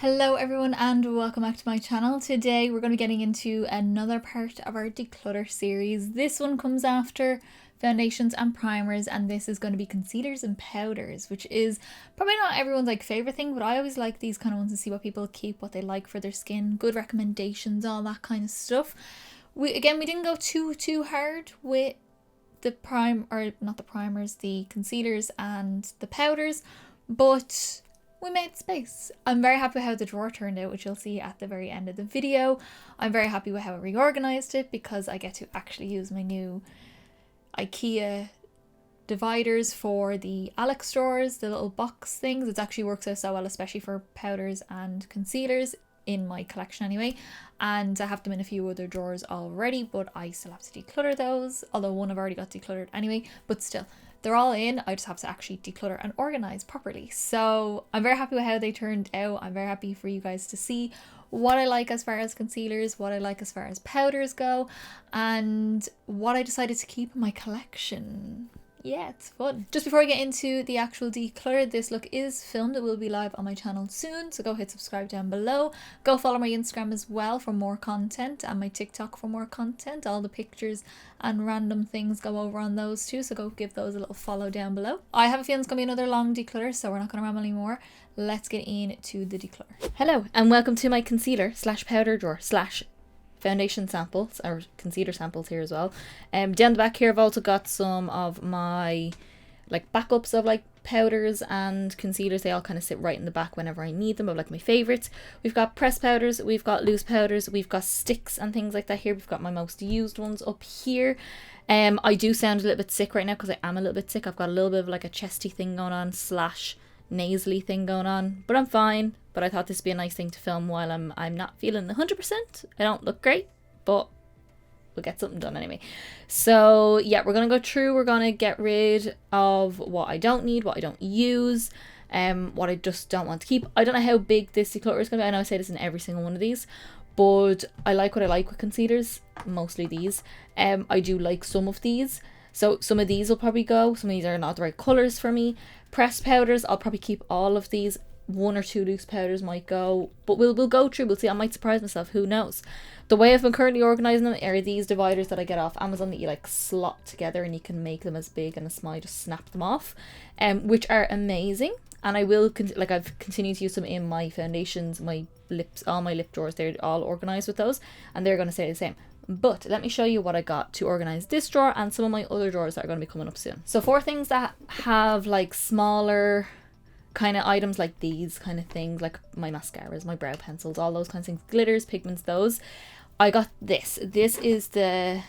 Hello everyone and welcome back to my channel. Today we're going to be getting into another part of our declutter series. This one comes after foundations and primers, and this is going to be concealers and powders, which is probably not everyone's favorite thing, but I always like these kind of ones to see what people keep, what they like for their skin, good recommendations, all that kind of stuff. We didn't go too hard with the the concealers and the powders, but we made space. I'm very happy with how the drawer turned out, which you'll see at the very end of the video. I'm very happy with how I reorganized it because I get to actually use my new IKEA dividers for the Alex drawers, the little box things. It actually works out so well, especially for powders and concealers in my collection anyway. And I have them in a few other drawers already, but I still have to declutter those, although one I've already got decluttered anyway, but still. They're all in, I just have to actually declutter and organize properly. So I'm very happy with how they turned out. I'm very happy for you guys to see what I like as far as concealers, what I like as far as powders go, and what I decided to keep in my collection. Yeah, it's fun. Just before I get into the actual declutter, this look is filmed. It will be live on my channel soon, so go hit subscribe down below. Go follow my Instagram as well for more content, and my TikTok for more content. All the pictures and random things go over on those too, so go give those a little follow down below. I have a feeling it's going to be another long declutter, so we're not going to ramble anymore. Let's get into the declutter. Hello, and welcome to my concealer / powder drawer / foundation samples, or concealer samples here as well. Down the back here I've also got some of my backups of powders and concealers. They all kind of sit right in the back whenever I need them, of my favorites. We've got pressed powders, we've got loose powders, we've got sticks and things like that here. We've got my most used ones up here. I do sound a little bit sick right now because I am a little bit sick. I've got a little bit of a chesty thing going on / nasally thing going on, but I'm fine. But I thought this would be a nice thing to film while I'm not feeling 100%. I don't look great, but we'll get something done anyway. So yeah, we're gonna go through. We're gonna get rid of what I don't need, what I don't use, what I just don't want to keep. I don't know how big this declutter is gonna be. I know I say this in every single one of these, but I like what I like with concealers, mostly these. I do like some of these. So some of these will probably go. Some of these are not the right colours for me. Pressed powders, I'll probably keep all of these. 1 or 2 loose powders might go, but we'll go through. We'll see. I might surprise myself. Who knows? The way I've been currently organising them are these dividers that I get off Amazon that you slot together and you can make them as big and as small. You just snap them off, which are amazing. And I will I've continued to use them in my foundations, my lips, all my lip drawers. They're all organised with those, and they're going to stay the same. But let me show you what I got to organise this drawer and some of my other drawers that are going to be coming up soon. So 4 things that have smaller kind of items, like these kind of things, like my mascaras, my brow pencils, all those kinds of things, glitters, pigments, those. I got this is the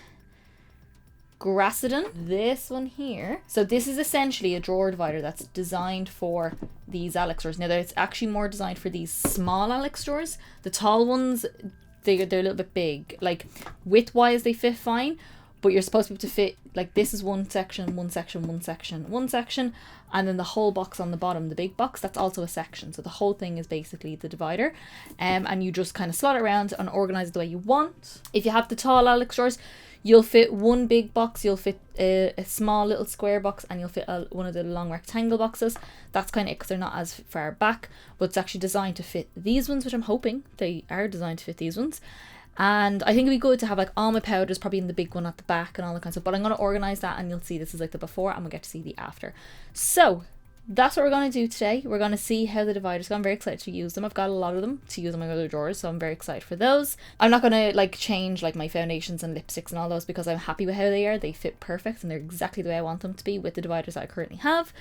Gracidon, this one here. So this is essentially a drawer divider that's designed for these Alex drawers. Now it's actually more designed for these small Alex drawers. The tall ones, they're a little bit big, width wise they fit fine, but you're supposed to be able to fit, this is one section, one section, one section, one section, and then the whole box on the bottom, the big box, that's also a section. So the whole thing is basically the divider, and you just kind of slot it around and organize it the way you want. If you have the tall Alex drawers, you'll fit one big box, you'll fit a small little square box, and you'll fit one of the long rectangle boxes. That's kind of it because they're not as far back, but it's actually designed to fit these ones, which I'm hoping they are designed to fit these ones. And I think it'd be good to have all my powders probably in the big one at the back and all that kind of stuff. But I'm going to organise that, and you'll see this is the before, and we'll get to see the after. So that's what we're going to do today. We're going to see how the dividers go. I'm very excited to use them. I've got a lot of them to use in my other drawers, so I'm very excited for those. I'm not going to change my foundations and lipsticks and all those because I'm happy with how they are. They fit perfect and they're exactly the way I want them to be with the dividers that I currently have.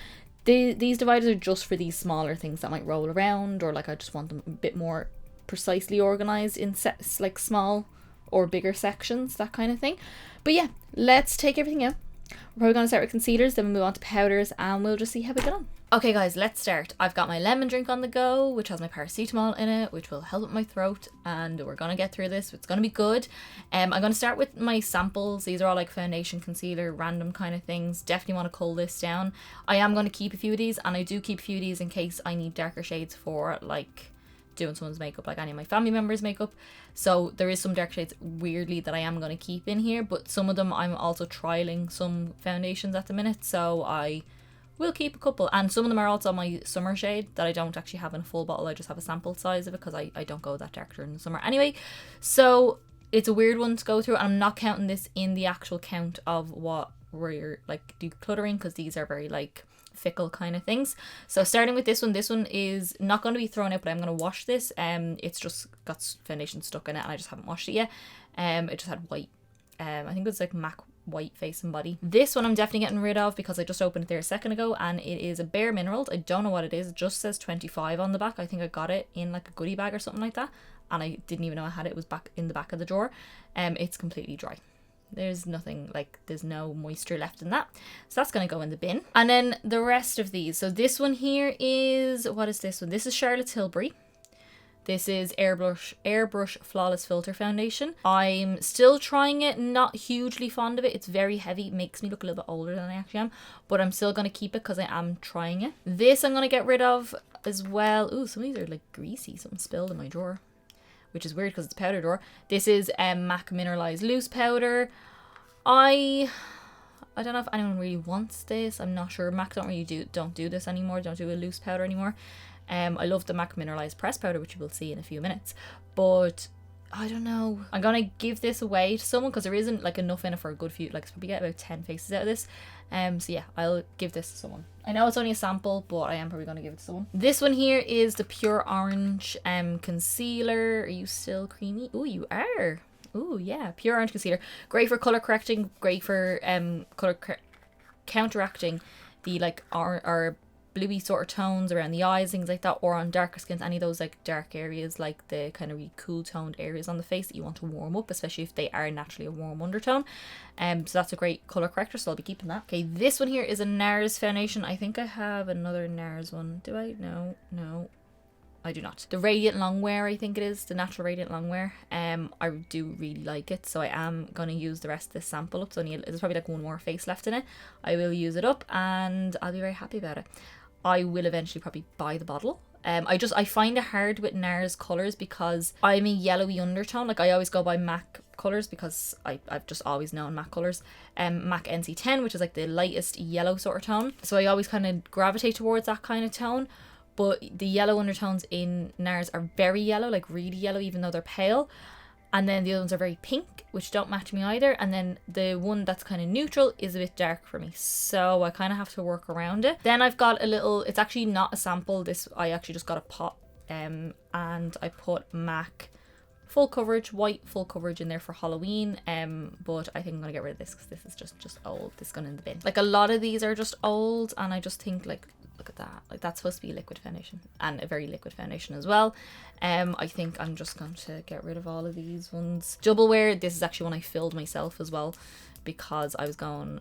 These dividers are just for these smaller things that might roll around, or I just want them a bit more precisely organized in sets, small or bigger sections, that kind of thing. But yeah, let's take everything out. We're probably going to start with concealers, then we'll move on to powders, and we'll just see how we get on. Okay guys, let's start. I've got my lemon drink on the go, which has my paracetamol in it, which will help with my throat, and we're going to get through this. It's going to be good. I'm going to start with my samples. These are all foundation, concealer, random kind of things. Definitely want to cull this down. I am going to keep a few of these, and I do keep a few of these in case I need darker shades for doing someone's makeup, any of my family members' makeup. So there is some dark shades weirdly that I am going to keep in here, but some of them I'm also trialing some foundations at the minute, so I we'll keep a couple. And some of them are also my summer shade that I don't actually have in a full bottle. I just have a sample size of it because I don't go that dark during the summer anyway. So it's a weird one to go through, and I'm not counting this in the actual count of what we're like decluttering, because these are very like fickle kind of things. So starting with this one is not going to be thrown out, but I'm going to wash this. It's just got foundation stuck in it and I just haven't washed it yet. It just had white, I think it was like MAC white face and body. This one I'm definitely getting rid of because I just opened it there a second ago, and it is a Bare Minerals. I don't know what it is. It just says 25 on the back. I think I got it in like a goodie bag or something like that, and I didn't even know I had it. It was back in the back of the drawer. It's completely dry. There's nothing, like there's no moisture left in that, so that's going to go in the bin. And then the rest of these, so this one here is, what is this one? This is Charlotte Tilbury. This is Airbrush Flawless Filter Foundation. I'm still trying it, not hugely fond of it. It's very heavy, it makes me look a little bit older than I actually am, but I'm still going to keep it because I am trying it. This I'm going to get rid of as well. Ooh, some of these are like greasy, something spilled in my drawer, which is weird because it's a powder drawer. This is MAC Mineralized Loose Powder. I don't know if anyone really wants this. I'm not sure. MAC don't do this anymore. Don't do a loose powder anymore. I love the MAC Mineralized Press Powder, which you will see in a few minutes. But I don't know. I'm going to give this away to someone because there isn't like enough in it for a good few. Like, it's probably get about 10 faces out of this. So yeah, I'll give this to someone. I know it's only a sample, but I am probably going to give it to someone. This one here is the Pure Orange Concealer. Are you still creamy? Oh, you are. Oh yeah, Pure Orange Concealer. Great for colour correcting. Great for counteracting the like our bluey sort of tones around the eyes, things like that, or on darker skins, any of those like dark areas, like the kind of really cool toned areas on the face that you want to warm up, especially if they are naturally a warm undertone. So that's a great colour corrector, so I'll be keeping that. Okay, this one here is a NARS foundation. I think I have another NARS one. Do I? No, I do not. The Radiant Longwear, I think it is, the Natural Radiant Longwear. I do really like it, so I am going to use the rest of this sample up. So there's probably like one more face left in it. I will use it up and I'll be very happy about it. I will eventually probably buy the bottle. I find it hard with NARS colours because I'm a yellowy undertone. Like, I always go by MAC colours because I've just always known MAC colours. MAC NC10, which is like the lightest yellow sort of tone. So I always kind of gravitate towards that kind of tone. But the yellow undertones in NARS are very yellow, like really yellow, even though they're pale. And then the other ones are very pink, which don't match me either. And then the one that's kind of neutral is a bit dark for me, so I kind of have to work around it. Then I've got a little, it's actually not a sample, this I actually just got a pot, and I put MAC full coverage, white full coverage in there for Halloween, but I think I'm gonna get rid of this because this is just old. This is going in the bin. Like, a lot of these are just old, and I just think, like, look at that, like that's supposed to be a liquid foundation, and a very liquid foundation as well. I think I'm just going to get rid of all of these ones. Double wear, this is actually one I filled myself as well because I was going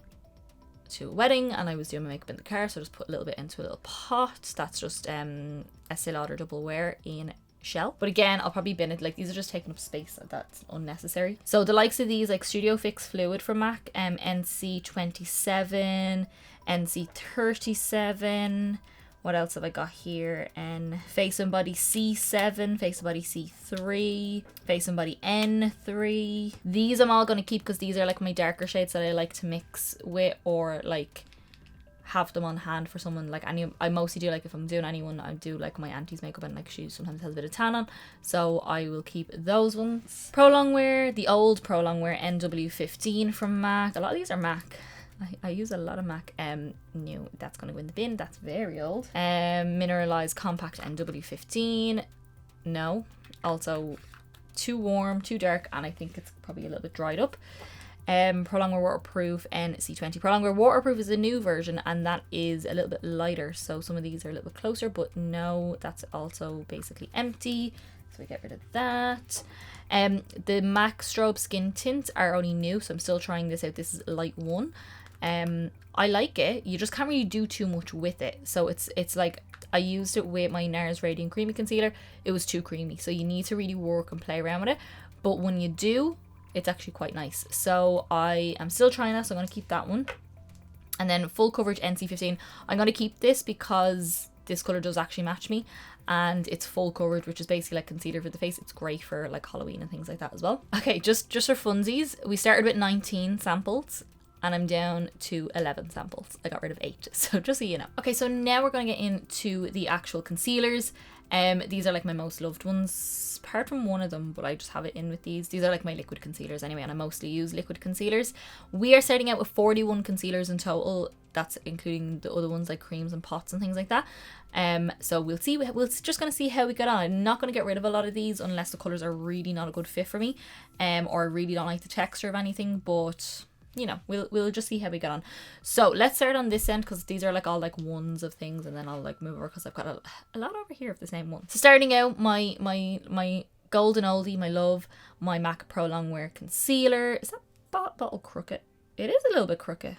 to a wedding and I was doing my makeup in the car, so I just put a little bit into a little pot. That's just Estee Lauder double wear in shell, but again I'll probably bin it. Like, these are just taking up space, that's unnecessary. So the likes of these, like Studio Fix Fluid from MAC, NC27, NC37, what else have I got here? Face and Body C7, Face and Body C3, Face and Body N3. These I'm all going to keep because these are like my darker shades that I like to mix with, or like have them on hand for someone. Like, I mostly do, like if I'm doing anyone, I do like my auntie's makeup, and like she sometimes has a bit of tan on, so I will keep those ones. Pro Longwear, the old Pro Longwear NW15 from MAC. A lot of these are MAC. I use a lot of MAC. New, that's going to go in the bin. That's very old. Mineralized Compact NW15. No. Also too warm, too dark, and I think it's probably a little bit dried up. Pro Longwear Waterproof NC20. Pro Longwear Waterproof is a new version, and that is a little bit lighter. So some of these are a little bit closer, but no, that's also basically empty. So we get rid of that. The MAC Strobe Skin Tints are only new, so I'm still trying this out. This is light 1. I like it. You just can't really do too much with it. So it's like, I used it with my NARS Radiant Creamy Concealer. It was too creamy, so you need to really work and play around with it. But when you do, it's actually quite nice. So I am still trying that, so I'm going to keep that one. And then Full Coverage NC15. I'm going to keep this because this colour does actually match me, and it's full coverage, which is basically like concealer for the face. It's great for like Halloween and things like that as well. Okay, just for funsies, we started with 19 samples. and I'm down to 11 samples. I got rid of 8, so just so you know. Okay, so now we're going to get into the actual concealers. These are like my most loved ones, apart from one of them, but I just have it in with these. These are like my liquid concealers anyway, and I mostly use liquid concealers. We are starting out with 41 concealers in total. That's including the other ones like creams and pots and things like that. So we'll see. We're just going to see how we get on. I'm not going to get rid of a lot of these unless the colours are really not a good fit for me, or I really don't like the texture of anything, but you know, we'll just see how we get on. So let's start on this end, because these are like all like ones of things, and then I'll like move over because I've got a lot over here of the same one. So starting out, my golden oldie, my love, my MAC Pro Longwear Concealer. Is that bottle crooked? It is a little bit crooked.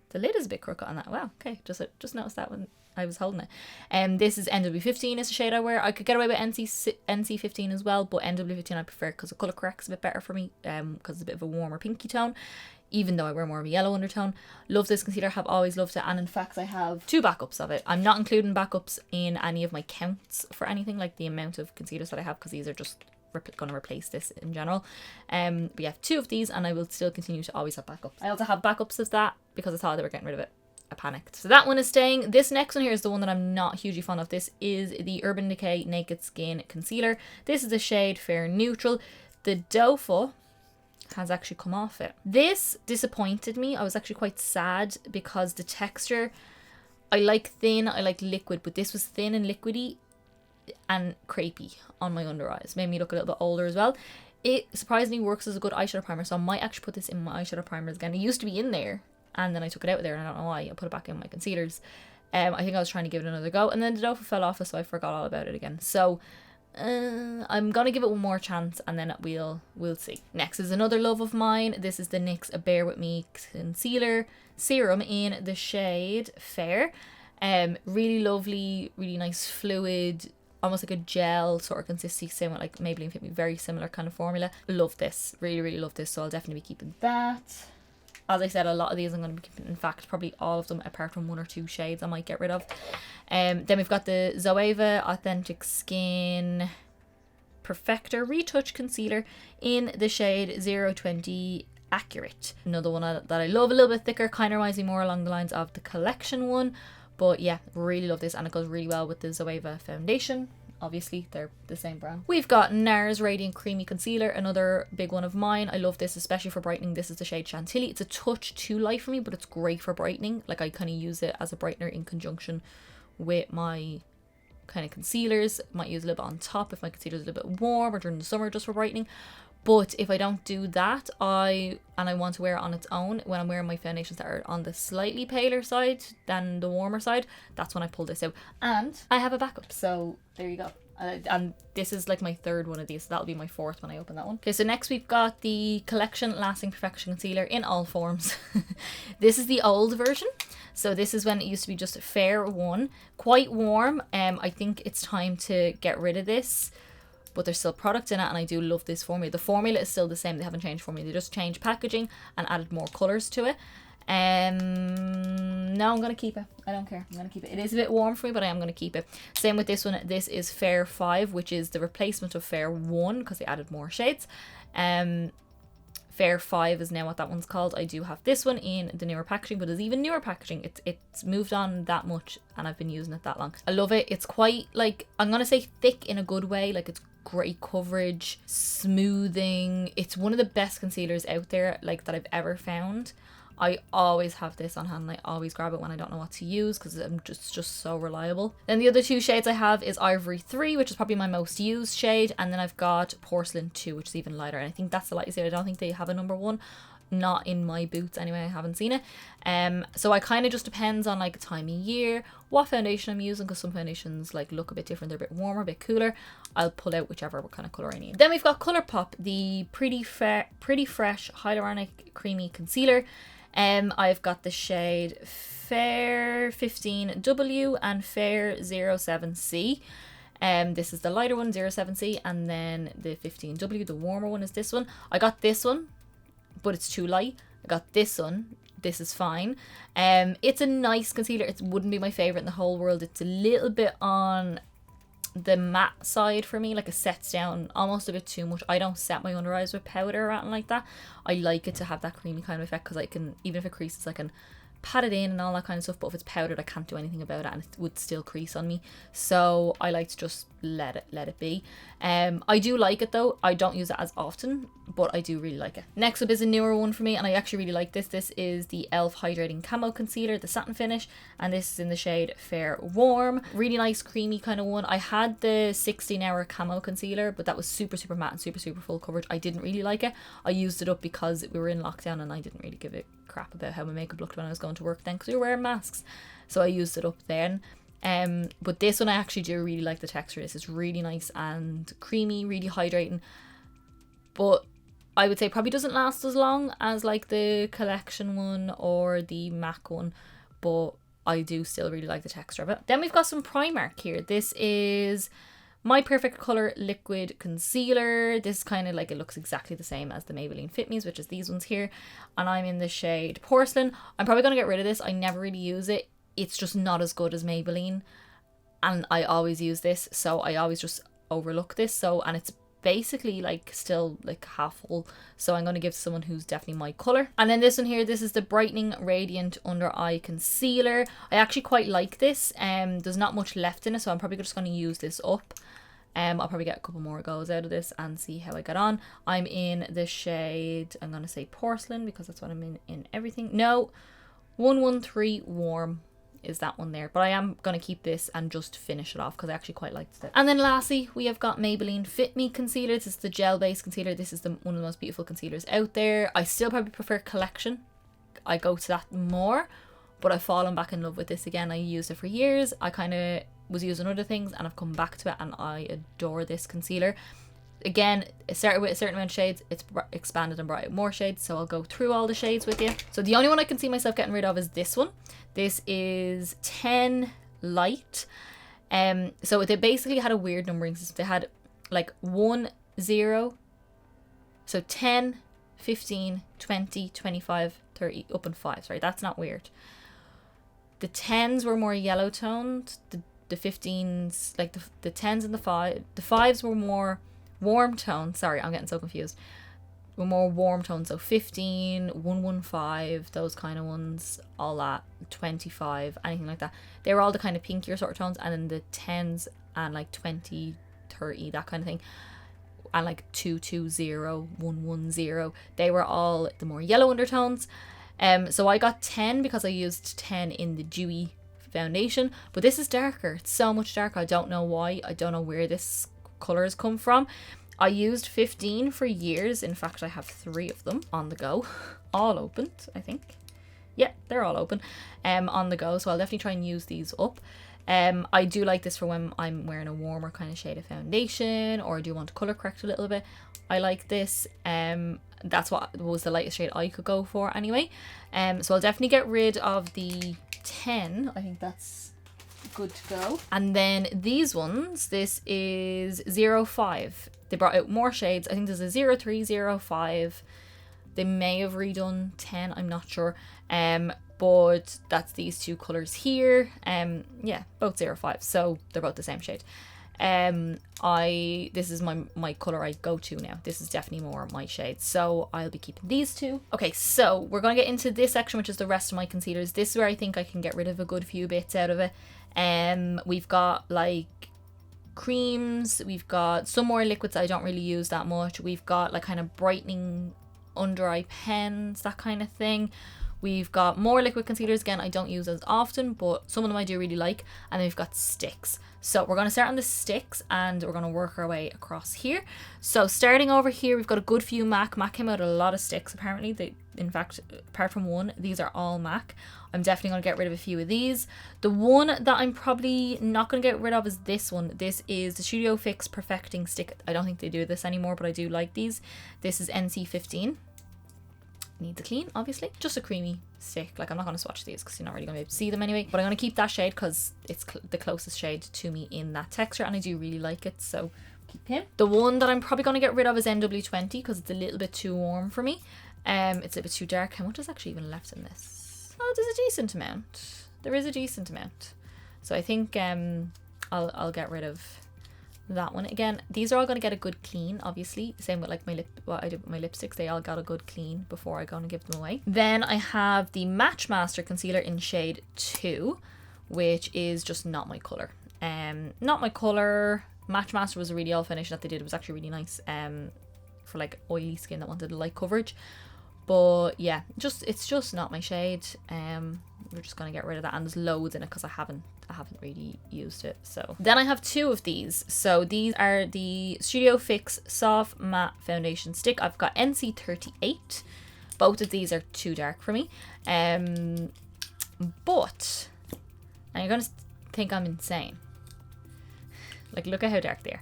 The lid is a bit crooked on that. Wow, okay, just noticed that when I was holding it. This is NW15 is the shade I wear. I could get away with NC15 as well, but NW15 I prefer because the colour corrects a bit better for me, because it's a bit of a warmer pinky tone, even though I wear more of a yellow undertone. Love this concealer, have always loved it, and in fact I have 2 backups of it. I'm not including backups in any of my counts for anything, like the amount of concealers that I have, because these are just going to replace this in general. But yeah, 2 of these, and I will still continue to always have backups. I also have backups of that because I thought they were getting rid of it. I panicked. So that one is staying. This next one here is the one that I'm not hugely fond of. This is the Urban Decay Naked Skin Concealer. This is the shade Fair Neutral. The doe foot has actually come off it. This disappointed me. I was actually quite sad because the texture, I like thin, I like liquid, but this was thin and liquidy and crepey on my under eyes. Made me look a little bit older as well. It surprisingly works as a good eyeshadow primer, so I might actually put this in my eyeshadow primers again. It used to be in there, and then I took it out of there, and I don't know why. I put it back in my concealers. I think I was trying to give it another go, and then the doe fell off, so I forgot all about it again. So I'm gonna give it one more chance, and then we'll see. Next is another love of mine. This is the NYX Bear With Me Concealer Serum in the shade Fair. Really lovely, really nice fluid, almost like a gel sort of consistency, same with like Maybelline Fit Me, very similar kind of formula. Love this, really love this, so I'll definitely be keeping that. As I said, a lot of these I'm going to be keeping, in fact probably all of them apart from 1 or 2 shades I might get rid of. Then we've got the Zoeva Authentic Skin Perfector Retouch Concealer in the shade 020 Accurate. Another one that I love, a little bit thicker, kind of reminds me more along the lines of the Collection one. But yeah, really love this, and it goes really well with the Zoeva foundation. Obviously, they're the same brand. We've got NARS Radiant Creamy Concealer, another big one of mine. I love this, especially for brightening. This is the shade Chantilly. It's a touch too light for me, but it's great for brightening. Like, I kind of use it as a brightener in conjunction with my kind of concealers. Might use a little bit on top if my concealer's a little bit warm, or during the summer just for brightening. But if I don't do that, I want to wear it on its own, when I'm wearing my foundations that are on the slightly paler side than the warmer side, that's when I pull this out. And I have a backup, so there you go. And this is like my 3rd one of these, so that'll be my 4th when I open that one. Okay, so next we've got the Collection Lasting Perfection Concealer in all forms. This is the old version. So this is when it used to be just Fair 1, quite warm. I think it's time to get rid of this, but there's still product in it, and I do love this formula. The formula is still the same. They haven't changed formula. They just changed packaging and added more colours to it. No, I'm going to keep it. I don't care. I'm going to keep it. It is a bit warm for me, but I am going to keep it. Same with this one. This is Fair 5, which is the replacement of Fair 1 because they added more shades. Fair 5 is now what that one's called. I do have this one in the newer packaging, but there's even newer packaging. It's moved on that much, and I've been using it that long. I love it. It's quite, like, I'm going to say thick in a good way. Like, it's great coverage, smoothing. It's one of the best concealers out there, like, that I've ever found. I always have this on hand, and I always grab it when I don't know what to use because I'm just so reliable. Then the other 2 shades I have is Ivory 3, which is probably my most used shade, and then I've got Porcelain 2, which is even lighter, and I think that's the lightest shade. I don't think they have a number 1. Not in my boots anyway, I haven't seen it. So I kind of just depends on like time of year, what foundation I'm using, because some foundations like look a bit different, they're a bit warmer, a bit cooler. I'll pull out whichever kind of colour I need. Then we've got Colourpop, the Pretty Fresh Hyaluronic Creamy Concealer. I've got the shade Fair 15W and Fair 07C. This is the lighter one, 07C, and then the 15W, the warmer one, is this one. I got this one, but it's too light. I got this one. This is fine. It's a nice concealer. It wouldn't be my favourite in the whole world. It's a little bit on the matte side for me. Like, it sets down almost a bit too much. I don't set my under eyes with powder or anything like that. I like it to have that creamy kind of effect, because I can, even if it creases, I can pat it in and all that kind of stuff. But if it's powdered, I can't do anything about it, and it would still crease on me. So I like to just let it be. I do like it though. I don't use it as often, but I do really like it. Next up is a newer one for me, and I actually really like this. This is the e.l.f. Hydrating Camo Concealer, the satin finish, and this is in the shade Fair Warm. Really nice creamy kind of one. I had the 16-hour camo concealer, but that was super matte and super full coverage. I didn't really like it. I used it up because we were in lockdown and I didn't really give it crap about how my makeup looked when I was going to work then, because we were wearing masks. So I used it up then. But this one I actually do really like the texture. This is really nice and creamy, really hydrating. But I would say probably doesn't last as long as like the Collection one or the MAC one, but I do still really like the texture of it. Then we've got some Primark here. This is My Perfect Colour Liquid Concealer. This kind of like, it looks exactly the same as the Maybelline Fit Me's, which is these ones here. And I'm in the shade Porcelain. I'm probably going to get rid of this. I never really use it. It's just not as good as Maybelline. And I always use this, so I always just overlook this. So, and it's basically like still like half full, so I'm going to give to someone who's definitely my colour. And then this one here, this is the Brightening Radiant Under Eye Concealer. I actually quite like this. There's not much left in it, so I'm probably just going to use this up. I'll probably get a couple more goes out of this and see how I get on. I'm in the shade, I'm going to say Porcelain, because that's what I'm in everything. No, 113 Warm is that one there, but I am going to keep this and just finish it off because I actually quite liked it. And then lastly, we have got Maybelline Fit Me Concealer. This is the gel based concealer. This is one of the most beautiful concealers out there. I still probably prefer Collection. I go to that more, but I've fallen back in love with this again. I used it for years. I kind of was using other things and I've come back to it, and I adore this concealer. Again, it started with a certain amount of shades. It's expanded and brought out more shades, so I'll go through all the shades with you. So the only one I can see myself getting rid of is this one. This is 10 Light. So they basically had a weird numbering system. They had like 1, 0, so 10, 15, 20, 25, 30, up and 5. Sorry, that's not weird. The 10s were more yellow toned. The 15s, like the 10s and the 5s were more warm tone. Sorry, I'm getting so confused. Were more warm tones. So 15, 115, those kind of ones, all that, 25, anything like that. They were all the kind of pinkier sort of tones. And then the 10s and like 20, 30, that kind of thing. And like 220, 110, they were all the more yellow undertones. So I got 10 because I used 10 in the dewy foundation. But this is darker. It's so much darker. I don't know why. I don't know where this colour has come from. I used 15 for years. In fact, I have 3 of them on the go, all opened, I think. Yeah, they're all open on the go, so I'll definitely try and use these up. I do like this for when I'm wearing a warmer kind of shade of foundation, or I do want to colour correct a little bit. I like this. That's what was the lightest shade I could go for anyway. So I'll definitely get rid of the 10. I think that's good to go. And then these ones, this is 05. They brought out more shades. I think there's a 03, 05. They may have redone 10, I'm not sure. But that's these two colours here. Yeah, both 05, so they're both the same shade. This is my colour I go to now. This is definitely more my shade, so I'll be keeping these two. Okay, so we're going to get into this section, which is the rest of my concealers. This is where I think I can get rid of a good few bits out of it. We've got like creams, we've got some more liquids I don't really use that much. We've got like kind of brightening under eye pens, that kind of thing. We've got more liquid concealers, again I don't use as often, but some of them I do really like. And then we've got sticks. So we're going to start on the sticks and we're going to work our way across here. So starting over here, we've got a good few MAC. MAC came out a lot of sticks apparently. In fact, apart from one, these are all MAC. I'm definitely going to get rid of a few of these. The one that I'm probably not going to get rid of is this one. This is the Studio Fix Perfecting Stick. I don't think they do this anymore, but I do like these. This is NC15. Needs a clean, obviously. Just a creamy stick. Like, I'm not going to swatch these because you're not really going to be able to see them anyway. But I'm going to keep that shade because it's the closest shade to me in that texture, and I do really like it, so keep him. The one that I'm probably going to get rid of is NW20 because it's a little bit too warm for me. It's a little bit too dark. How much is actually even left in this? Oh, there's a decent amount. There is a decent amount. So I think I'll get rid of that one again. These are all going to get a good clean, obviously. Same with like my what I did with my lipsticks. They all got a good clean before I go and give them away. Then I have the Match Master concealer in shade 2, which is just not my colour. Not my colour. Match Master was a really old foundation that they did. It was actually really nice for like oily skin that wanted a light coverage. But yeah, it's just not my shade. We're just gonna get rid of that, and there's loads in it because I haven't really used it. So then I have 2 of these. So these are the Studio Fix Soft Matte Foundation Stick. I've got NC38. Both of these are too dark for me. But, and you're gonna think I'm insane. Like, look at how dark they are.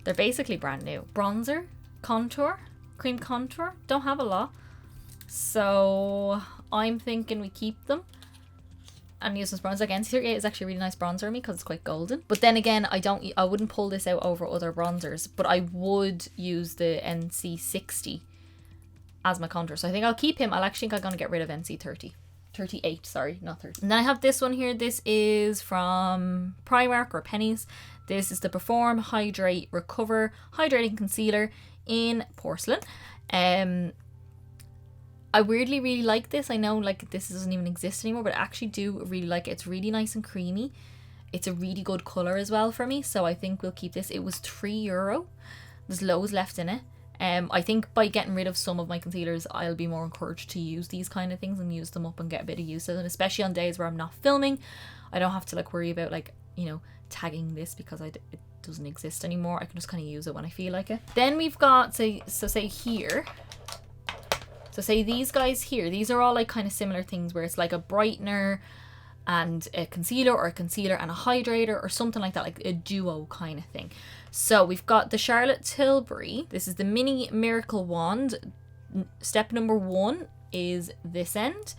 They're basically brand new. Bronzer, contour, cream contour. Don't have a lot. So I'm thinking we keep them and use this bronzer. Like NC38 is actually a really nice bronzer on me because it's quite golden. But then again, I wouldn't pull this out over other bronzers, but I would use the NC60 as my contour. So I think I'll keep him. I'm going to get rid of NC30. 38, sorry, not 30. And then I have this one here. This is from Primark or Pennies. This is the Perform Hydrate Recover Hydrating Concealer in Porcelain. I weirdly really like this. I know like this doesn't even exist anymore, but I actually do really like it. It's really nice and creamy. It's a really good colour as well for me, so I think we'll keep this. It was €3. There's loads left in it. I think by getting rid of some of my concealers, I'll be more encouraged to use these kind of things and use them up and get a bit of use of them, especially on days where I'm not filming. I don't have to like worry about like, you know, tagging this because it doesn't exist anymore. I can just kind of use it when I feel like it. Then we've got, say here. So say these guys here, these are all like kind of similar things where it's like a brightener and a concealer, or a concealer and a hydrator, or something like that, like a duo kind of thing. So we've got the Charlotte Tilbury. This is the Mini Miracle Wand. Step number 1 is this end.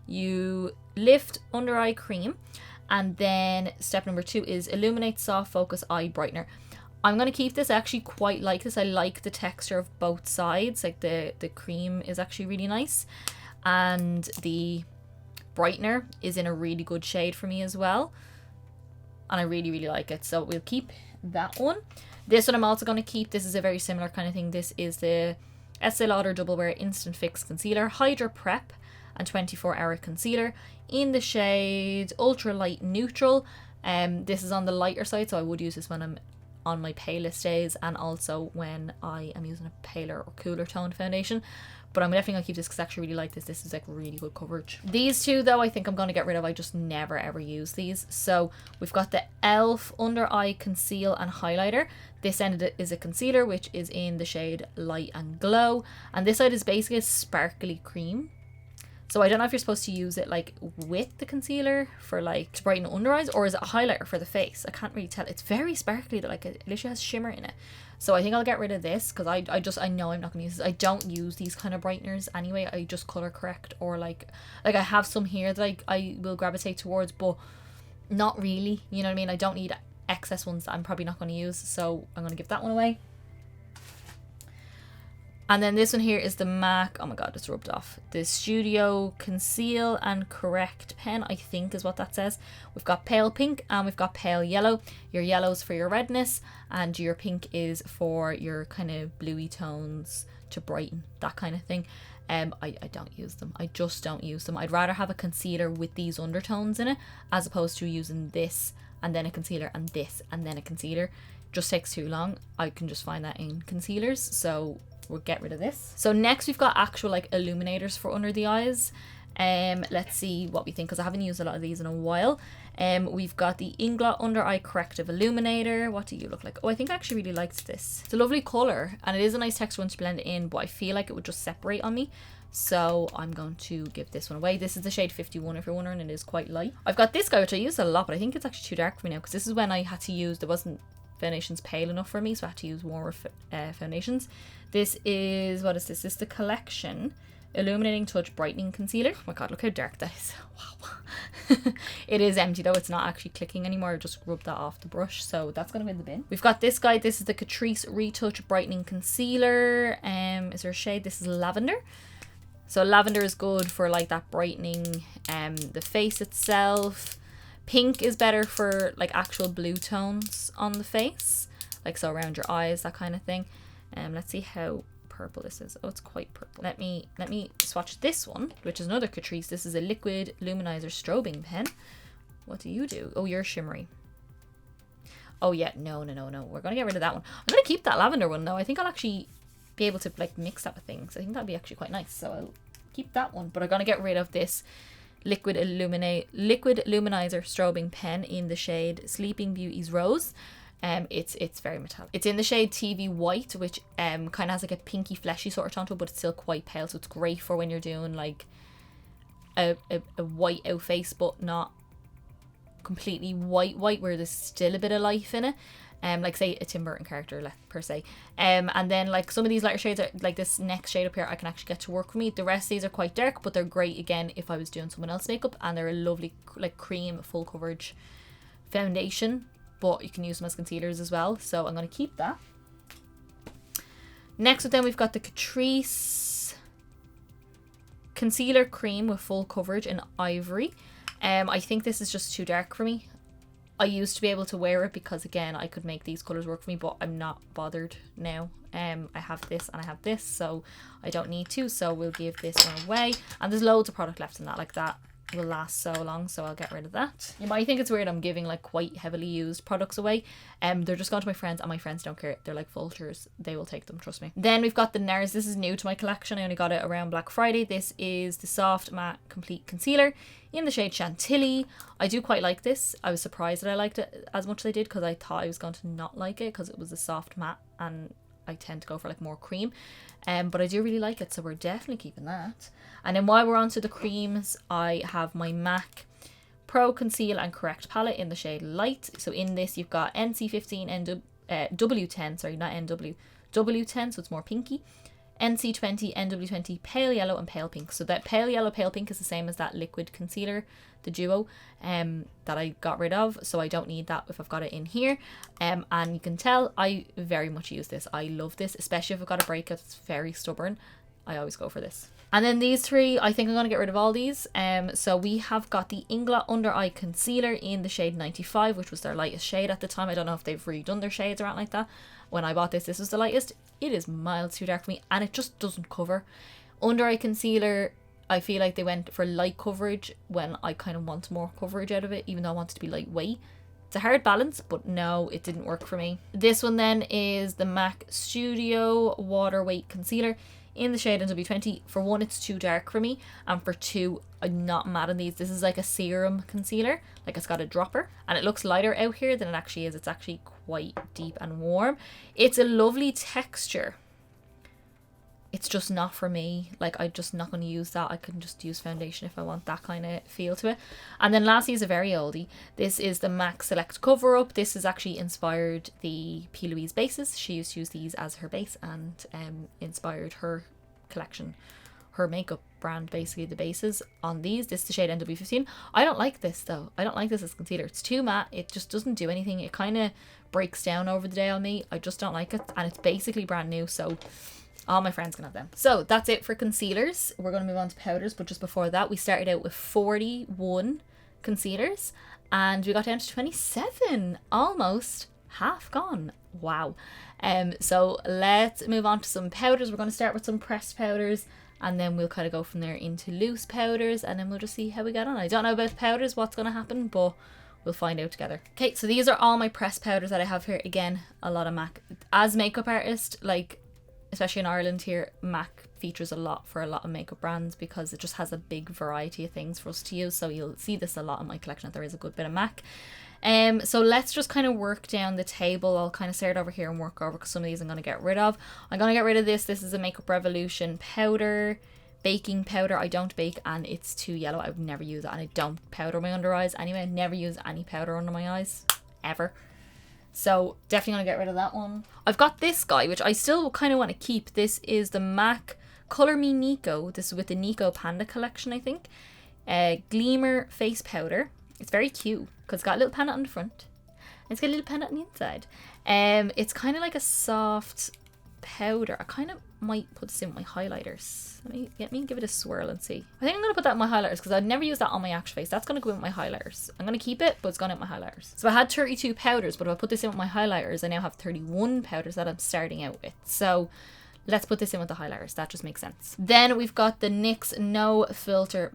You lift under eye cream, and then step number 2 is illuminate soft focus eye brightener. I'm going to keep this. I actually quite like this. I like the texture of both sides. Like the cream is actually really nice, and the brightener is in a really good shade for me as well, and I really really like it, so we'll keep that one. This one I'm also going to keep. This is a very similar kind of thing. This is the Estee Lauder Double Wear Instant Fix Concealer Hydra Prep and 24-hour concealer in the shade Ultra Light Neutral. This is on the lighter side, so I would use this when I'm on my palest days, and also when I am using a paler or cooler toned foundation. But I'm definitely going to keep this because I actually really like this. This is like really good coverage. These two though, I think I'm going to get rid of. I just never ever use these. So we've got the e.l.f. Under Eye Conceal and Highlighter. This end is a concealer, which is in the shade Light and Glow. And this side is basically a sparkly cream. So I don't know if you're supposed to use it like with the concealer for like to brighten under eyes, or is it a highlighter for the face? I can't really tell. It's very sparkly, like it literally has shimmer in it. So I think I'll get rid of this because I know I'm not going to use this. I don't use these kind of brighteners anyway. I just colour correct, or like I have some here that I will gravitate towards, but not really. You know what I mean? I don't need excess ones that I'm probably not going to use. So I'm going to give that one away. And then this one here is the MAC, oh my god, it's rubbed off. The Studio Conceal and Correct pen, I think is what that says. We've got pale pink and we've got pale yellow. Your yellow's for your redness and your pink is for your kind of bluey tones to brighten, that kind of thing. I don't use them. I just don't use them. I'd rather have a concealer with these undertones in it as opposed to using this and then a concealer and this and then a concealer. It just takes too long. I can just find that in concealers, so we'll get rid of this. So next we've got actual like illuminators for under the eyes. Let's see what we think, because I haven't used a lot of these in a while. We've got the Inglot Under Eye Corrective Illuminator. What do you look like? Oh, I think I actually really liked this. It's a lovely colour and it is a nice texture once you blend it in, but I feel like it would just separate on me. So I'm going to give this one away. This is the shade 51 if you're wondering. It is quite light. I've got this guy which I use a lot, but I think it's actually too dark for me now, because this is when I had to use, there wasn't foundations pale enough for me, so I had to use warmer foundations. This is, what is this? This is the Complexion Illuminating Touch Brightening Concealer. Oh my god, look how dark that is. Wow. It is empty though, it's not actually clicking anymore. I just rubbed that off the brush, so that's going to be in the bin. We've got this guy. This is the Catrice Retouch Brightening Concealer. Is there a shade? This is Lavender. So lavender is good for like that brightening the face itself. Pink is better for like actual blue tones on the face. like so around your eyes, that kind of thing. Let's see how purple this is. Oh, it's quite purple. Let me swatch this one, which is another Catrice. This is a liquid luminizer strobing pen. What do you do? Oh, you're shimmery. Oh yeah, no. We're gonna get rid of that one. I'm gonna keep that lavender one though. I think I'll actually be able to like mix that with things. I think that'd be actually quite nice. So I'll keep that one, but I'm gonna get rid of this liquid luminizer strobing pen in the shade Sleeping Beauty's Rose. It's very metallic. It's in the shade TV White, which kind of has like a pinky fleshy sort of tone to it, but it's still quite pale, so it's great for when you're doing like a white out face, but not completely white where there's still a bit of life in it. Like say a Tim Burton character per se. And then like some of these lighter shades are like this next shade up here I can actually get to work for me. The rest of these are quite dark, but they're great again if I was doing someone else's makeup, and they're a lovely like cream full coverage foundation, but you can use them as concealers as well, so I'm going to keep that. Next up then we've got the Catrice concealer cream with full coverage in ivory. I think this is just too dark for me. I used to be able to wear it because again I could make these colours work for me, but I'm not bothered now. I have this and I have this, so I don't need to, so we'll give this one away. And there's loads of product left in that, like that will last so long, so I'll get rid of that. You might think it's weird I'm giving like quite heavily used products away. They're just going to my friends, and my friends don't care. They're like vultures, they will take them, trust me. Then we've got the NARS. This is new to my collection. I only got it around Black Friday. This is the Soft Matte Complete Concealer in the shade Chantilly. I do quite like this. I was surprised that I liked it as much as I did, because I thought I was going to not like it because it was a soft matte and I tend to go for like more cream. But I do really like it, so we're definitely keeping that. And then while we're on to the creams, I have my MAC Pro Conceal and Correct palette in the shade Light. So in this you've got NC15 W10, sorry, not NW, W10, so it's more pinky. NC20, NW20, pale yellow and pale pink. So that pale yellow, pale pink is the same as that liquid concealer, the duo, that I got rid of. So I don't need that if I've got it in here. And you can tell I very much use this. I love this, especially if I've got a breakout that's very stubborn. I always go for this. And then these three, I think I'm going to get rid of all these. So we have got the Inglot Under Eye Concealer in the shade 95, which was their lightest shade at the time. I don't know if they've redone their shades or anything like that. When I bought this was the lightest. It is mild too dark for me, and it just doesn't cover. Under eye concealer, I feel like they went for light coverage when I kind of want more coverage out of it, even though I want it to be lightweight. It's a hard balance, but no, it didn't work for me. This one then is the MAC Studio Water Weight Concealer in the shade NW20. For one, it's too dark for me, and for two, I'm not mad on these. This is like a serum concealer, like it's got a dropper, and it looks lighter out here than it actually is. It's actually quite deep and warm. It's a lovely texture. It's just not for me. Like, I'm just not going to use that. I can just use foundation if I want that kind of feel to it. And then lastly is a very oldie. This is the MAC Select Cover Up. This has actually inspired the P. Louise bases. She used to use these as her base, and inspired her collection, her makeup brand, basically, the bases on these. This is the shade NW15. I don't like this though. I don't like this as concealer. It's too matte. It just doesn't do anything. It kind of breaks down over the day on me. I just don't like it, and it's basically brand new, so all my friends can have them. So that's it for concealers. We're going to move on to powders, but just before that, we started out with 41 concealers and we got down to 27, almost half gone. Wow. So let's move on to some powders. We're going to start with some pressed powders, and then we'll kind of go from there into loose powders, and then we'll just see how we get on. I don't know about powders, what's going to happen, but we'll find out together. Okay, so these are all my pressed powders that I have here. Again, a lot of MAC. As a makeup artist, like, especially in Ireland here, MAC features a lot for a lot of makeup brands because it just has a big variety of things for us to use. So you'll see this a lot in my collection, that there is a good bit of MAC. So let's just kind of work down the table. I'll kind of start over here and work over, because some of these I'm going to get rid of. I'm going to get rid of this. This is a Makeup Revolution powder, baking powder. I don't bake and it's too yellow. I would never use it, and I don't powder my under eyes anyway. I never use any powder under my eyes, ever. So definitely going to get rid of that one. I've got this guy, which I still kind of want to keep. This is the MAC Color Me Nico. This is with the Nico Panda collection, I think. Gleamer face powder. It's very cute because it's got a little panda on the front. And it's got a little panda on the inside. It's kind of like a soft powder. I kind of might put this in my highlighters. Let me give it a swirl and see. I think I'm going to put that in my highlighters because I'd never use that on my actual face. That's going to go in my highlighters. I'm going to keep it, but it's going in my highlighters. So I had 32 powders, but if I put this in with my highlighters, I now have 31 powders that I'm starting out with. So let's put this in with the highlighters. That just makes sense. Then we've got the NYX No Filter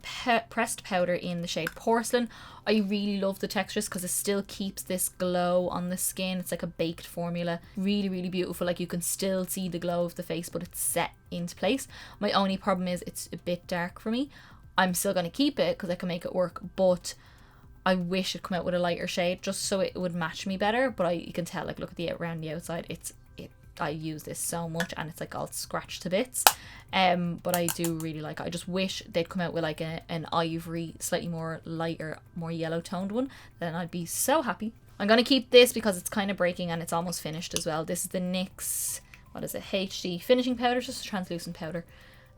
pressed powder in the shade Porcelain. I really love the textures because it still keeps this glow on the skin. It's like a baked formula. Really, really beautiful. Like you can still see the glow of the face, but it's set into place. My only problem is it's a bit dark for me. I'm still going to keep it because I can make it work, but I wish it'd come out with a lighter shade just so it would match me better. But you can tell, like, look at the around the outside. I use this so much and it's like all scratched to bits. But I do really like it. I just wish they'd come out with like an ivory, slightly more lighter, more yellow toned one. Then I'd be so happy. I'm going to keep this because it's kind of breaking and it's almost finished as well. This is the NYX, what is it, HD finishing powder, just a translucent powder.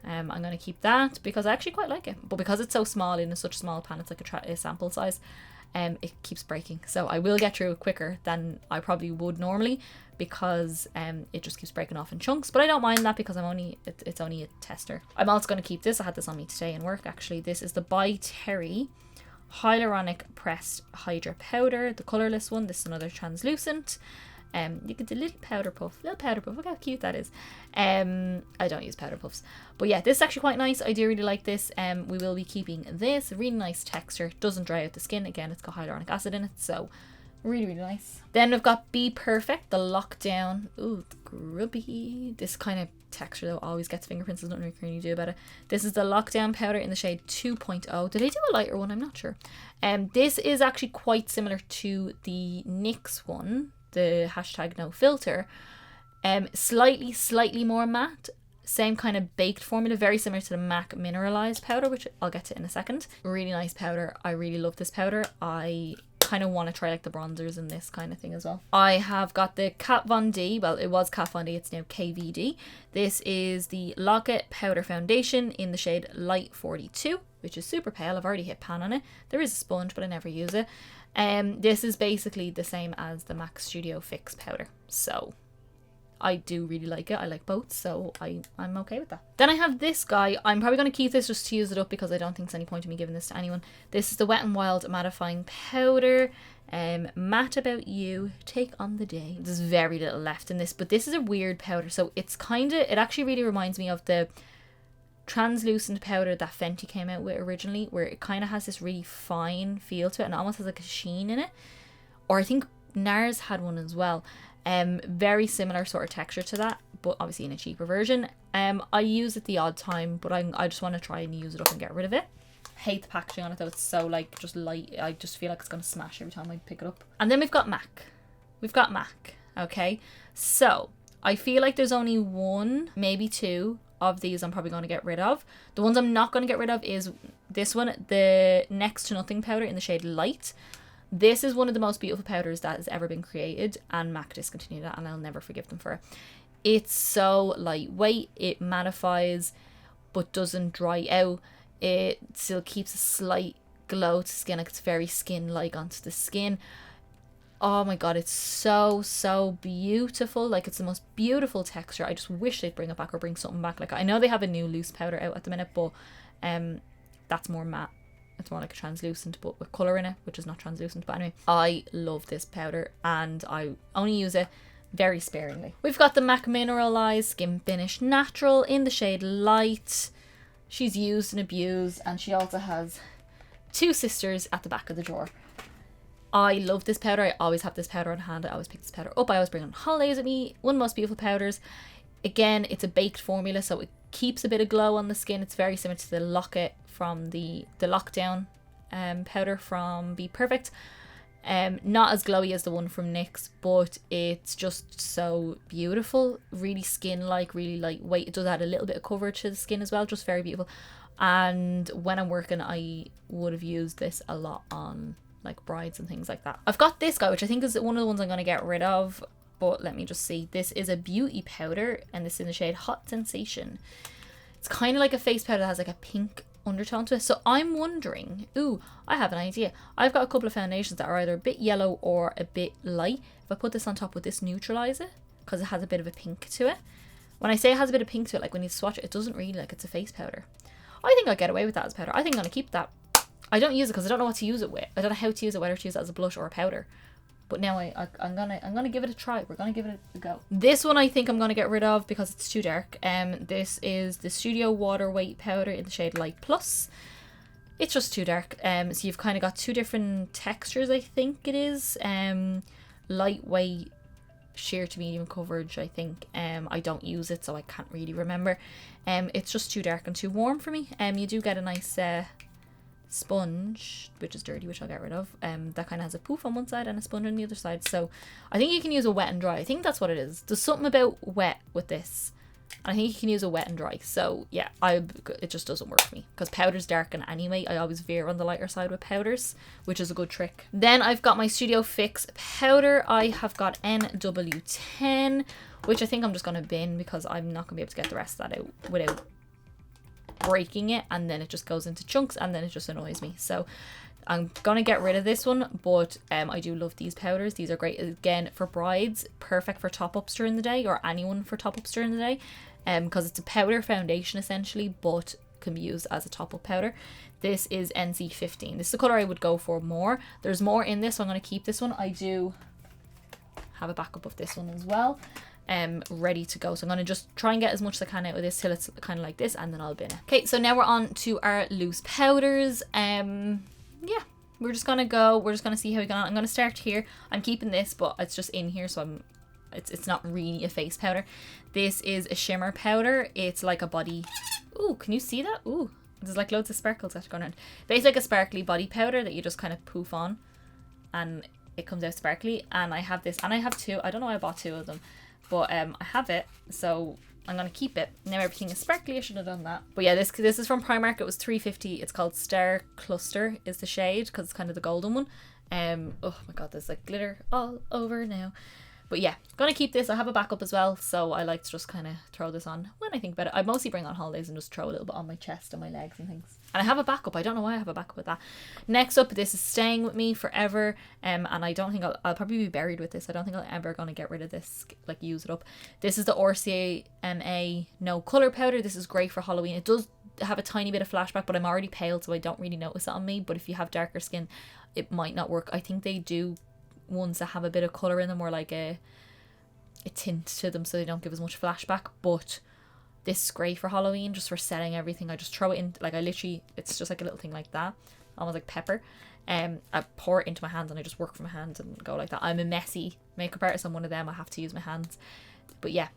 I'm going to keep that because I actually quite like it. But because it's so small in such a small pan, it's like a sample size. It keeps breaking, so I will get through it quicker than I probably would normally because it just keeps breaking off in chunks, but I don't mind that because it's only a tester. I'm also going to keep this. I had this on me today in work actually. This is the By Terry Hyaluronic Pressed Hydra Powder, the colourless one. This is another translucent. You get the little powder puff. Look how cute that is. I don't use powder puffs, but yeah, this is actually quite nice. I do really like this. We will be keeping this. Really nice texture. Doesn't dry out the skin. Again, it's got hyaluronic acid in it, so really, really nice. Then we've got Be Perfect, the Lockdown. Ooh, grubby. This kind of texture though always gets fingerprints. There's nothing you can do about it. This is the Lockdown powder in the shade 2.0. Did they do a lighter one? I'm not sure. This is actually quite similar to the NYX one, the hashtag No Filter. Slightly more matte. Same kind of baked formula, very similar to the MAC mineralized powder, which I'll get to in a second. Really nice powder. I really love this powder. I kind of want to try like the bronzers in this kind of thing as well. I have got the Kat Von D. Well, it was Kat Von D. It's now KVD. This is the Locket Powder Foundation in the shade Light 42, which is super pale. I've already hit pan on it. There is a sponge, but I never use it. This is basically the same as the MAC Studio Fix powder. So I do really like it. I like both, so I'm okay with that. Then I have this guy. I'm probably going to keep this just to use it up because I don't think there's any point in me giving this to anyone. This is the Wet n Wild Mattifying Powder. Matte About You, Take on the Day. There's very little left in this, but this is a weird powder. So it actually really reminds me of the translucent powder that Fenty came out with originally, where it kind of has this really fine feel to it and it almost has like a sheen in it. Or I think NARS had one as well. Very similar sort of texture to that, but obviously in a cheaper version. I use it the odd time, but I just want to try and use it up and get rid of it. Hate the packaging on it though. It's so like just light. I just feel like it's gonna smash every time I pick it up. And then we've got MAC. Okay, so I feel like there's only one, maybe two of these I'm probably going to get rid of. The ones I'm not going to get rid of is this one, the Next to Nothing powder in the shade Light. This is one of the most beautiful powders that has ever been created, and MAC discontinued that, and I'll never forgive them for it. It's so lightweight, it mattifies but doesn't dry out. It still keeps a slight glow to skin, like it's very skin-like onto the skin. Oh my god, it's so beautiful. Like, it's the most beautiful texture. I just wish they'd bring it back or bring something back. Like, I know they have a new loose powder out at the minute, but that's more matte. It's more like a translucent, but with colour in it, which is not translucent. But anyway, I love this powder, and I only use it very sparingly. We've got the MAC Mineralized Skin Finish Natural in the shade Light. She's used and abused, and she also has two sisters at the back of the drawer. I love this powder. I always have this powder on hand. I always pick this powder up. I always bring it on holidays with me. One of the most beautiful powders. Again, it's a baked formula, so it keeps a bit of glow on the skin. It's very similar to the Locket from the Lockdown powder from Be Perfect. Not as glowy as the one from NYX, but it's just so beautiful. Really skin-like, really lightweight. It does add a little bit of coverage to the skin as well. Just very beautiful. And when I'm working, I would have used this a lot on like brides and things like that. I've got this guy, which I think is one of the ones I'm going to get rid of, but let me just see. This is a beauty powder, and this is in the shade Hot Sensation. It's kind of like a face powder that has like a pink undertone to it. So I'm wondering, I have an idea. I've got a couple of foundations that are either a bit yellow or a bit light. If I put this on top, would this neutralize it? Because it has a bit of a pink to it. When I say it has a bit of pink to it, like when you swatch it, it doesn't really like it's a face powder. I think I'll get away with that as powder. I think I'm going to keep that. I don't use it because I don't know what to use it with. I don't know how to use it, whether to use it as a blush or a powder. But now I'm gonna give it a try. We're gonna give it a go. This one I think I'm gonna get rid of because it's too dark. This is the Studio Water Weight Powder in the shade Light Plus. It's just too dark. So you've kind of got two different textures, I think it is. Lightweight, sheer to medium coverage, I think. I don't use it, so I can't really remember. It's just too dark and too warm for me. You do get a nice sponge, which is dirty, which I'll get rid of. That kind of has a poof on one side and a sponge on the other side. So I think you can use a wet and dry. I think that's what it is. There's something about wet with this. I think you can use a wet and dry. So yeah, it just doesn't work for me because powder's darken anyway. I always veer on the lighter side with powders, which is a good trick. Then I've got my Studio Fix powder. I have got NW10, which I think I'm just going to bin because I'm not going to be able to get the rest of that out without breaking it, and then it just goes into chunks and then it just annoys me. So I'm gonna get rid of this one, but I do love these powders. These are great again for brides, perfect for top ups during the day, or anyone for top ups during the day, because it's a powder foundation essentially, but can be used as a top up powder. This is NC15. This is the color I would go for more. There's more in this, so I'm gonna keep this one. I do have a backup of this one as well, ready to go. So I'm going to just try and get as much as I can out of this till it's kind of like this, and then I'll bin it. Okay, so now we're on to our loose powders. Yeah, we're just gonna see how we go on. I'm gonna start here. I'm keeping this, but it's just in here, so it's not really a face powder. This is a shimmer powder. It's like a body. Ooh, can you see that? Ooh, there's like loads of sparkles that are going on. Basically like a sparkly body powder that you just kind of poof on and it comes out sparkly. And I have this, and I have two. I don't know why I bought two of them, but I have it, so I'm gonna keep it. Now everything is sparkly. I should have done that. But yeah, this is from Primark. It was $3.50. It's called Star Cluster is the shade, because it's kind of the golden one. Oh my god, there's like glitter all over now. But yeah, gonna keep this. I have a backup as well, so I like to just kind of throw this on when I think about it. I mostly bring on holidays and just throw a little bit on my chest and my legs and things. And I have a backup. I don't know why I have a backup with that. Next up, this is staying with me forever, and I don't think I'll probably be buried with this. I don't think I'm ever gonna get rid of this, like use it up. This is the RCA MA No Color Powder. This is great for Halloween. It does have a tiny bit of flashback, but I'm already pale, so I don't really notice it on me. But if you have darker skin, it might not work. I think they do ones that have a bit of color in them, or like a tint to them, so they don't give as much flashback. But this is great for Halloween, just for setting everything. I just throw it in, like it's just like a little thing like that, almost like pepper. I pour it into my hands and I just work from my hands and go like that. I'm a messy makeup artist. I'm one of them. I have to use my hands. But yeah,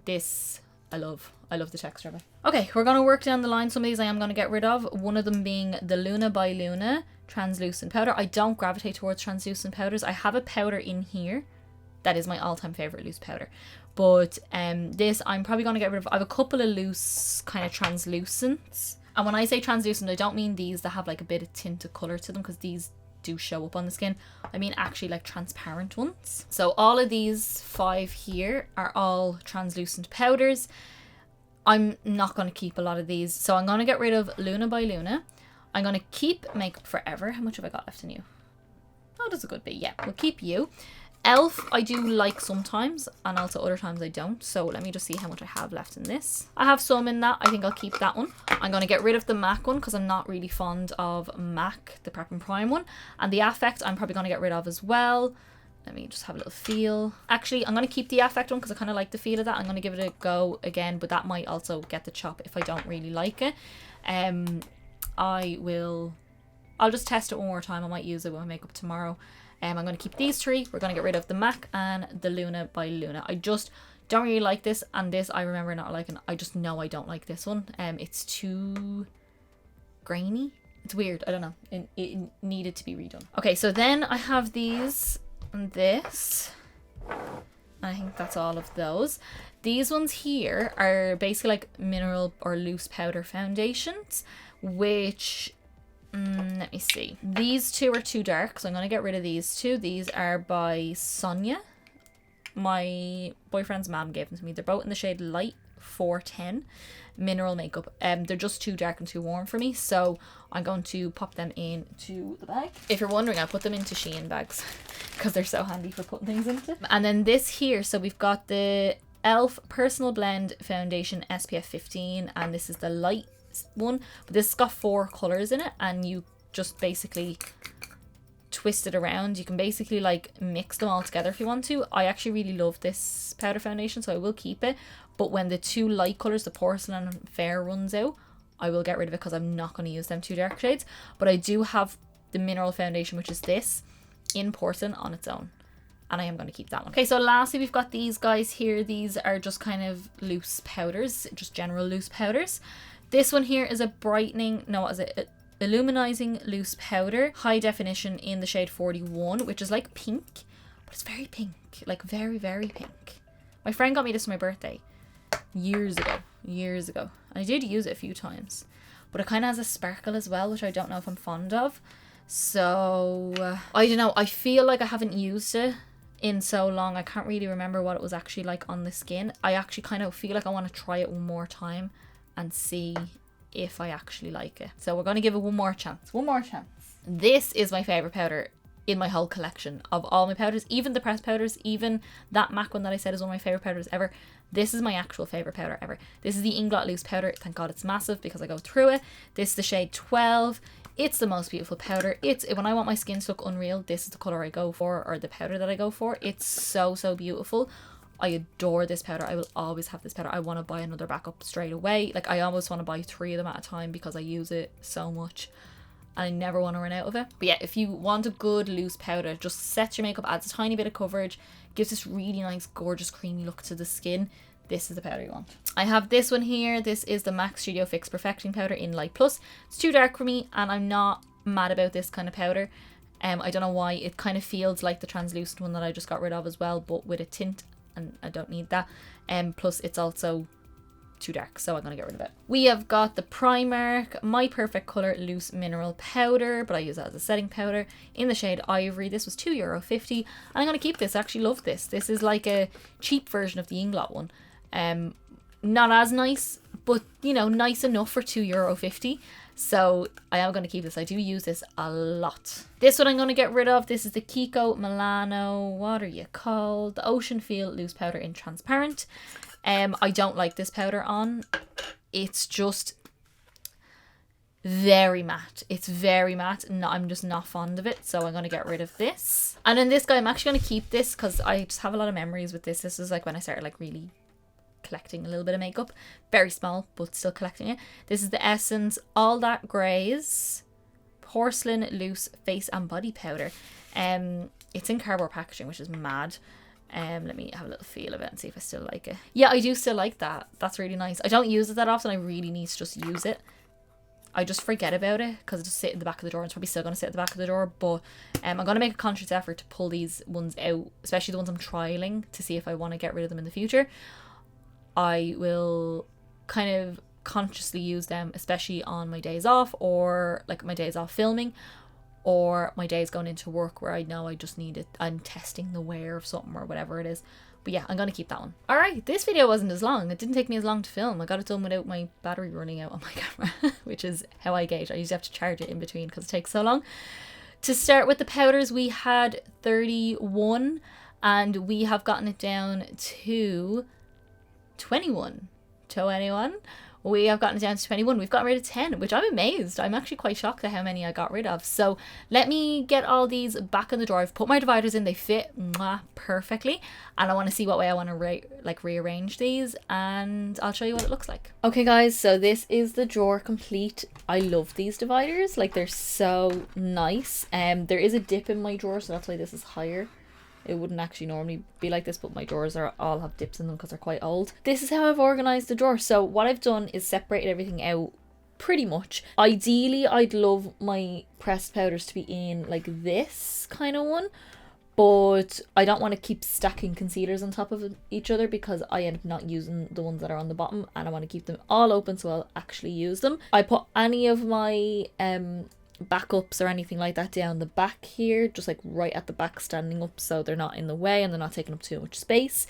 this I love the texture of it. Okay, we're gonna work down the line. Some of these I am gonna get rid of. One of them being the Luna by Luna translucent powder. I don't gravitate towards translucent powders. I have a powder in here that is my all-time favorite loose powder, but this I'm probably gonna get rid of. I have a couple of loose kind of translucents, and when I say translucent, I don't mean these that have like a bit of tint of color to them, because these do show up on the skin. I mean actually like transparent ones. So all of these 5 here are all translucent powders. I'm not going to keep a lot of these, so I'm going to get rid of Luna by Luna. I'm going to keep Makeup Forever. How much have I got left in you? Oh, that's a good bit. Yeah, we'll keep you. Elf I do like sometimes, and also other times I don't. So let me just see how much I have left in this. I have some in that. I think I'll keep that one. I'm going to get rid of the MAC one because I'm not really fond of MAC, the Prep and Prime one. And the Affect I'm probably going to get rid of as well. Let me just have a little feel. Actually, I'm going to keep the Affect one because I kind of like the feel of that. I'm going to give it a go again, but that might also get the chop if I don't really like it. I'll just test it one more time. I might use it with my makeup tomorrow. I'm going to keep these 3. We're going to get rid of the MAC and the Luna by Luna. I just don't really like this, and this I remember not liking. I just know I don't like this one. It's too grainy. It's weird. I don't know. It needed to be redone. Okay, so then I have these and this. I think that's all of those. These ones here are basically like mineral or loose powder foundations, which let me see. These 2 are too dark, so I'm going to get rid of these 2. These are by Sonia. My boyfriend's mom gave them to me. They're both in the shade Light 410 mineral makeup. They're just too dark and too warm for me, so I'm going to pop them into the bag. If you're wondering, I put them into Shein bags because they're so handy for putting things into. And then this here, so we've got the e.l.f. Personal Blend Foundation SPF 15, and this is the light one, but this has got 4 colours in it, and you just basically twist it around. You can basically like mix them all together if you want to. I actually really love this powder foundation, so I will keep it, but when the 2 light colours, the Porcelain and Fair, runs out, I will get rid of it because I'm not going to use them 2 dark shades. But I do have the mineral foundation, which is this, in Porcelain on its own, and I am going to keep that one. Okay, so lastly we've got these guys here. These are just kind of loose powders, just general loose powders. This one here is a brightening, no, what is it? Illuminizing loose powder, high definition, in the shade 41, which is like pink, but it's very pink, like very, very pink. My friend got me this for my birthday years ago, and I did use it a few times, but it kind of has a sparkle as well, which I don't know if I'm fond of. So I don't know, I feel like I haven't used it in so long, I can't really remember what it was actually like on the skin. I actually kind of feel like I want to try it one more time and see if I actually like it. So we're going to give it one more chance. This is my favourite powder in my whole collection of all my powders, even the pressed powders, even that MAC one that I said is one of my favourite powders ever. This is my actual favourite powder ever. This is the Inglot Loose Powder. Thank God it's massive because I go through it. This is the shade 12. It's the most beautiful powder. It's, when I want my skin to look unreal, this is the colour I go for, or the powder that I go for. It's so, so beautiful. I adore this powder. I will always have this powder. I want to buy another backup straight away. Like, I almost want to buy 3 of them at a time because I use it so much and I never want to run out of it. But yeah, if you want a good loose powder, just sets your makeup, adds a tiny bit of coverage, gives this really nice, gorgeous, creamy look to the skin. This is the powder you want. I have this one here. This is the MAC Studio Fix Perfecting Powder in Light Plus. It's too dark for me and I'm not mad about this kind of powder. I don't know why. It kind of feels like the translucent one that I just got rid of as well, but with a tint, and I don't need that. Plus it's also too dark, so I'm gonna get rid of it. We have got the Primark My Perfect Colour Loose Mineral Powder, but I use that as a setting powder in the shade Ivory. This was €2.50 and I'm gonna keep this. I actually love this. This is like a cheap version of the Inglot one. Not as nice, but you know, nice enough for €2.50. So I am going to keep this. I do use this a lot. This one I'm going to get rid of. This is the Kiko Milano, what are you called? The Ocean Feel Loose Powder in Transparent. I don't like this powder on. It's just very matte. It's very matte. No, I'm just not fond of it. So I'm going to get rid of this. And then this guy, I'm actually going to keep this because I just have a lot of memories with this. This is like when I started like really collecting a little bit of makeup. Very small, but still collecting it. This is the Essence All That Grays Porcelain Loose Face and Body Powder. It's in cardboard packaging, which is mad. Let me have a little feel of it and see if I still like it. Yeah, I do still like that. That's really nice. I don't use it that often. I really need to just use it. I just forget about it because it just sit in the back of the drawer. It's probably still going to sit at the back of the drawer, but I'm going to make a conscious effort to pull these ones out, especially the ones I'm trialing, to see if I want to get rid of them in the future. I will kind of consciously use them, especially on my days off, or like my days off filming, or my days going into work where I know I just need it. I'm testing the wear of something or whatever it is. But yeah, I'm going to keep that one. All right, this video wasn't as long. It didn't take me as long to film. I got it done without my battery running out on my camera, which is how I gauge. I usually have to charge it in between because it takes so long. To start with the powders, we had 31 and we have gotten it down to 21. We have gotten it down to 21. We've gotten rid of 10, which I'm amazed. I'm actually quite shocked at how many I got rid of. So let me get all these back in the drawer. I've put my dividers in. They fit perfectly. And I want to see what way I want to rearrange these. And I'll show you what it looks like. Okay, guys. So this is the drawer complete. I love these dividers. Like, they're so nice. There is a dip in my drawer, so that's why this is higher. It wouldn't actually normally be like this, but my drawers all have dips in them because they're quite old. This is how I've organised the drawer. So what I've done is separated everything out pretty much. Ideally, I'd love my pressed powders to be in like this kind of one, but I don't want to keep stacking concealers on top of each other because I end up not using the ones that are on the bottom, and I want to keep them all open so I'll actually use them. I put any of my backups or anything like that down the back here, just like right at the back, standing up, so they're not in the way and they're not taking up too much space.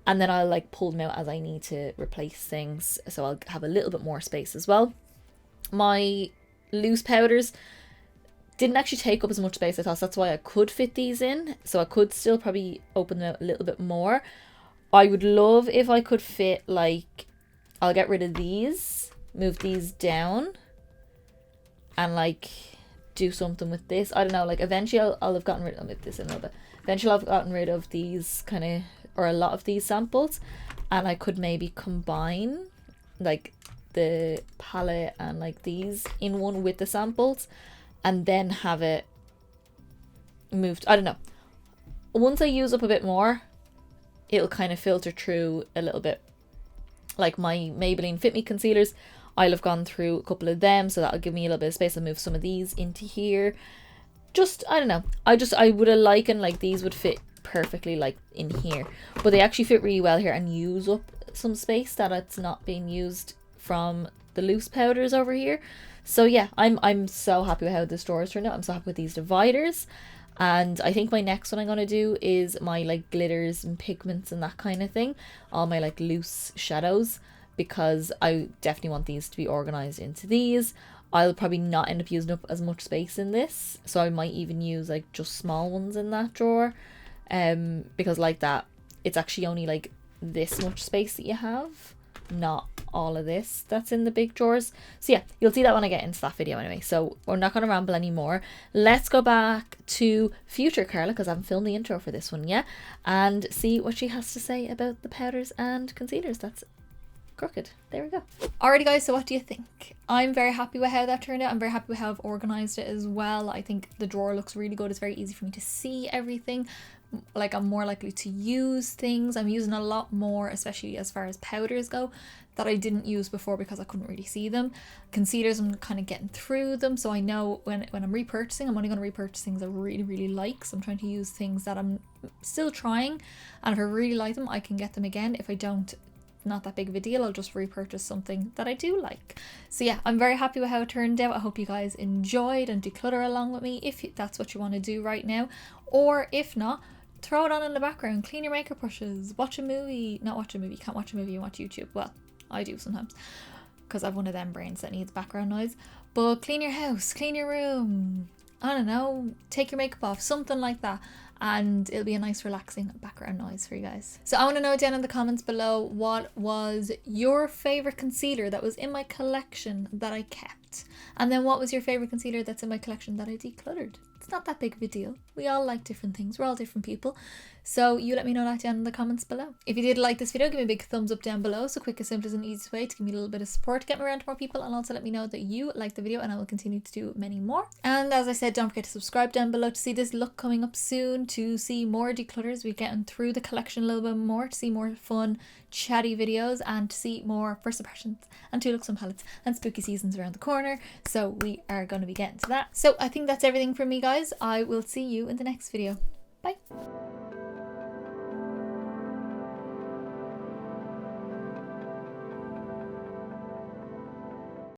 And then I'll like pull them out as I need to replace things, so I'll have a little bit more space as well. My loose powders didn't actually take up as much space as I thought, so that's why I could fit these in, so I could still probably open them out a little bit more. I would love if I could fit, like, I'll get rid of these, move these down, and like do something with this. I don't know, like eventually I'll have gotten rid of this in a little bit. Eventually I've gotten rid of these kind of, or a lot of these samples, and I could maybe combine like the palette and like these in one with the samples, and then have it moved. I don't know. Once I use up a bit more, it'll kind of filter through a little bit. Like my Maybelline Fit Me concealers, I'll have gone through a couple of them, so that'll give me a little bit of space. I'll move some of these into here. Just, I don't know. I would have likened like these would fit perfectly like in here, but they actually fit really well here and use up some space that it's not being used from the loose powders over here. So yeah, I'm so happy with how this drawer has turned out. I'm so happy with these dividers. And I think my next one I'm going to do is my like glitters and pigments and that kind of thing. All my like loose shadows, because I definitely want these to be organized into these. I'll probably not end up using up as much space in this, so I might even use like just small ones in that drawer. Because like that, it's actually only like this much space that you have, not all of this that's in the big drawers. So yeah, you'll see that when I get into that video anyway. So we're not going to ramble anymore. Let's go back to future Carla, because I haven't filmed the intro for this one yet, and see what she has to say about the powders and concealers that's crooked. There we go. Alrighty guys, so what do you think? I'm very happy with how that turned out. I'm very happy with how I've organized it as well. I think the drawer looks really good. It's very easy for me to see everything. Like I'm more likely to use things. I'm using a lot more, especially as far as powders go, that I didn't use before because I couldn't really see them. Concealers, I'm kind of getting through them, so I know when I'm repurchasing, I'm only going to repurchase things I really like. So I'm trying to use things that I'm still trying, and if I really like them, I can get them again. If I don't, not that big of a deal, I'll just repurchase something that I do like. So yeah, I'm very happy with how it turned out. I hope you guys enjoyed and declutter along with me if that's what you want to do right now, or if not, throw it on in the background, clean your makeup brushes, watch a movie. Not watch a movie, you can't watch a movie and watch YouTube. Well, I do sometimes because I've one of them brains that needs background noise. But clean your house, clean your room, I don't know, take your makeup off, something like that, and it'll be a nice relaxing background noise for you guys. So I want to know down in the comments below, what was your favorite concealer that was in my collection that I kept, and then what was your favorite concealer that's in my collection that I decluttered. It's not that big of a deal. We all like different things. We're all different people. So you let me know that down in the comments below. If you did like this video, give me a big thumbs up down below. So quickest, simplest and easiest way to give me a little bit of support to get me around to more people, and also let me know that you liked the video, and I will continue to do many more. And as I said, don't forget to subscribe down below to see this look coming up soon, to see more declutters. We're getting through the collection a little bit more, to see more fun, chatty videos, and to see more first impressions and to looks and palettes, and spooky seasons around the corner. So we are going to be getting to that. So I think that's everything from me, guys. I will see you in the next video. Bye.